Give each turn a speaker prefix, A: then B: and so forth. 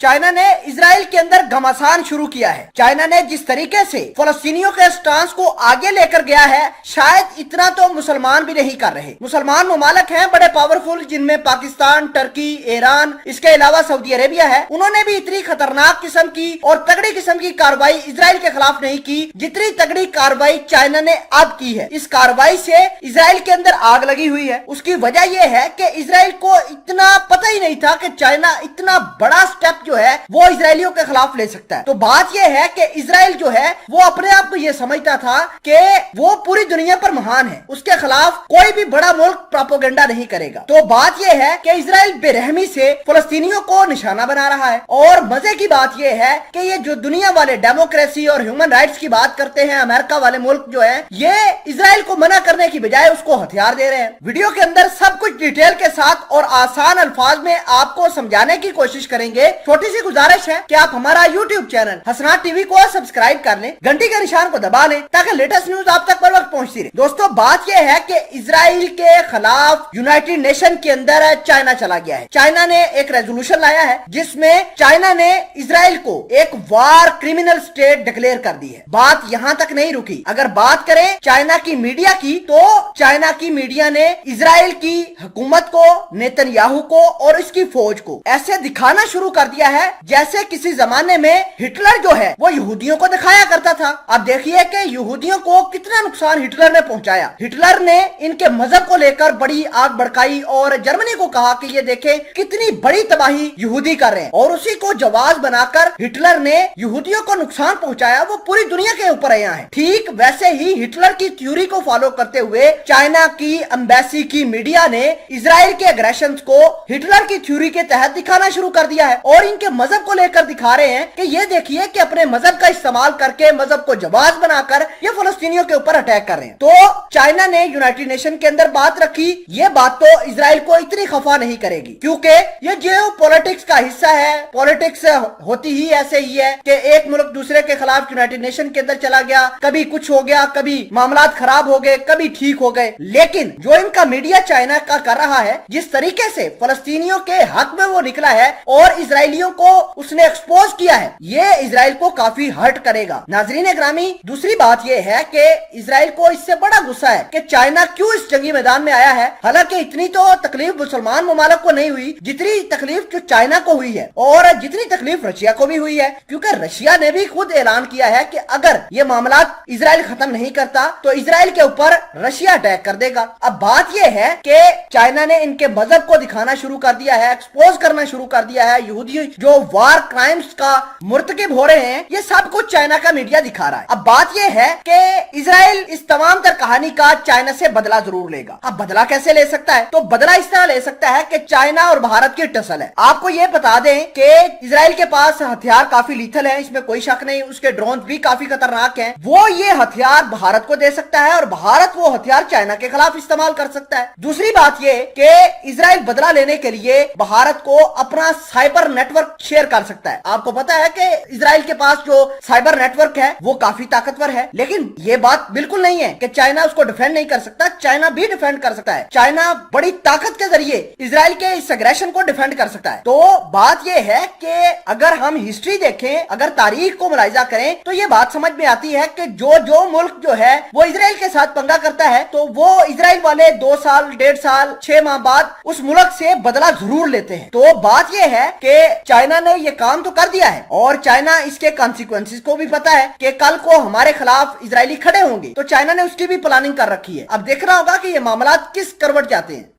A: China ने Israel के अंदर घमासान शुरू किया है। चाइना ने जिस तरीके से फलस्तीनियों के स्टांस को आगे लेकर गया है, शायद इतना तो मुसलमान भी नहीं कर रहे। मुसलमान ममालिक हैं बड़े पावरफुल, जिनमें पाकिस्तान, टर्की, ईरान, इसके अलावा सऊदी अरेबिया है। उन्होंने भी इतनी खतरनाक किस्म की और तगड़ी किस्म की कार्रवाई इजराइल के खिलाफ नहीं की जितनी तगड़ी कार्रवाई चाइना ने अब की है। इस कार्रवाई से इजराइल के अंदर आग लगी हुई है। उसकी वजह यह है कि इजराइल को इतना पता ही नहीं था कि चाइना इतना बड़ा स्टेप जो है वो इजरायलियों के खिलाफ ले सकता है। तो बात यह है कि इजराइल जो है वो अपने आप को ये समझता था कि वो पूरी दुनिया पर महान है, उसके खिलाफ कोई भी बड़ा मुल्क प्रोपेगेंडा नहीं करेगा। तो बात यह है कि इजराइल बेरहमी से फलस्तीनियों को निशाना बना रहा है। और मजे की बात यह है कि ये जो दुनिया वाले डेमोक्रेसी और ह्यूमन राइट्स की बात करते हैं, अमेरिका वाले मुल्क जो है, ये इजराइल को मना करने की बजाय उसको हथियार दे रहे हैं। वीडियो के अंदर सब कुछ डिटेल के साथ और आसान अल्फाज में आपको समझाने की कोशिश करेंगे। छोटी सी गुजारिश है कि आप हमारा यूट्यूब चैनल हसनात टीवी को सब्सक्राइब कर लें, घंटी के निशान को दबा लें ताकि लेटेस्ट न्यूज आप तक बर वक्त पहुंचती रहे। दोस्तों, बात यह है कि इजराइल के खिलाफ यूनाइटेड नेशन के अंदर चाइना चला गया है। चाइना ने एक रेजोल्यूशन लाया है जिसमें चाइना ने इजराइल को एक वार क्रिमिनल स्टेट डिक्लेयर कर दी है। बात यहाँ तक नहीं रुकी। अगर बात करें चाइना की मीडिया की, तो चाइना की मीडिया ने इजराइल की हुकूमत को, नेतन्याहू को और इसकी फौज को ऐसे दिखाना शुरू कर दिया है जैसे किसी जमाने में हिटलर जो है वो यहूदियों को दिखाया करता था। अब देखिए कि यहूदियों को कितना नुकसान हिटलर ने पहुंचाया। हिटलर ने इनके मजहब को लेकर बड़ी आग भड़काई और जर्मनी को कहा कि ये देखें कितनी बड़ी तबाही यहूदी कर रहे हैं, और उसी को जवाब बनाकर हिटलर ने यहूदियों को नुकसान पहुंचाया। वो पूरी दुनिया के ऊपर आया है। ठीक वैसे ही हिटलर की थ्योरी को फॉलो करते हुए चाइना की एम्बेसी की मीडिया ने इजराइल के एग्रेशन को हिटलर की थ्योरी के तहत दिखाना शुरू कर दिया है और इनके मजहब को लेकर दिखा रहे हैं कि ये देखिए कि अपने मजहब का इस्तेमाल करके, मजहब को जवाब बनाकर ये फलस्तीनियों के ऊपर अटैक कर रहे हैं। तो चाइना ने यूनाइटेड नेशन के अंदर बात रखी। ये बात तो इजराइल को इतनी खफा नहीं करेगी क्योंकि ये जियो पॉलिटिक्स का हिस्सा है। पॉलिटिक्स होती ही ऐसे ही है कि एक मुल्क दूसरे के खिलाफ यूनाइटेड नेशन के अंदर चला गया, कभी कुछ हो गया, कभी मामला खराब हो गए, कभी ठीक हो गए। लेकिन जो इनका मीडिया चाइना का कर रहा है, जिस तरीके से फलस्तीनियों के हक में वो निकला है और इजरायलियों को उसने एक्सपोज किया है, ये इजराइल को काफी हर्ट करेगा। नाजरीन ग्रामी, दूसरी बात ये है कि इजराइल को इससे बड़ा गुस्सा है कि चाइना क्यों इस जंगी मैदान में आया है। हालांकि इतनी तो तकलीफ मुसलमान ममालिक को नहीं हुई जितनी तकलीफ जो चाइना को हुई है, और जितनी तकलीफ रशिया को भी हुई है, क्योंकि रशिया ने भी खुद ऐलान किया है कि अगर ये मामला इजराइल खत्म नहीं करता तो इजराइल के ऊपर रशिया अटैक कर देगा। अब बात यह है कि चाइना ने इनके मजहब को दिखाना शुरू कर दिया है, एक्सपोज करना शुरू कर दिया है। यहूदी जो वार क्राइम्स का मुर्तकिब हो रहे हैं, ये सब कुछ चाइना का मीडिया दिखा रहा है। अब बात यह है कि इजराइल इस तमाम तर कहानी का चाइना से बदला जरूर लेगा। अब बदला कैसे ले सकता है? तो बदला इस तरह ले सकता है कि चाइना और भारत की टसल है। आपको ये बता दें कि इजराइल के पास हथियार काफी लीथल है, इसमें कोई शक नहीं। उसके ड्रोन भी काफी खतरनाक हैं। वो ये हथियार भारत को दे सकता है और भारत वो हथियार चाइना के खिलाफ इस्तेमाल कर सकता है। दूसरी बात ये कि इजराइल बदला लेने के लिए भारत को अपना साइबर नेटवर्क शेयर कर सकता है। आपको पता है कि इजराइल के पास जो साइबर नेटवर्क है वो काफी ताकतवर है, लेकिन ये बात बिल्कुल नहीं है कि चाइना उसको डिफेंड नहीं कर सकता। चाइना भी डिफेंड कर सकता है। चाइना बड़ी ताकत के जरिए इजराइल के इस एग्रेशन को डिफेंड कर सकता है। तो बात यह है कि अगर हम हिस्ट्री देखें, अगर तारीख को मुलाहिजा करें, तो ये बात समझ में आती है कि जो मुल्क जो है वो इजराइल के साथ पंगा करता है, तो वो इजराइल वाले 2 साल, 1.5 साल, 6 माह बाद उस मुल्क से बदला जरूर लेते हैं। तो बात यह है कि चाइना ने ये काम तो कर दिया है और चाइना इसके कॉन्सिक्वेंसेस को भी पता है कि कल को हमारे खिलाफ इजरायली खड़े होंगे, तो चाइना ने उसकी भी प्लानिंग कर रखी है। अब देखना होगा कि ये मामला किस करवट जाते हैं।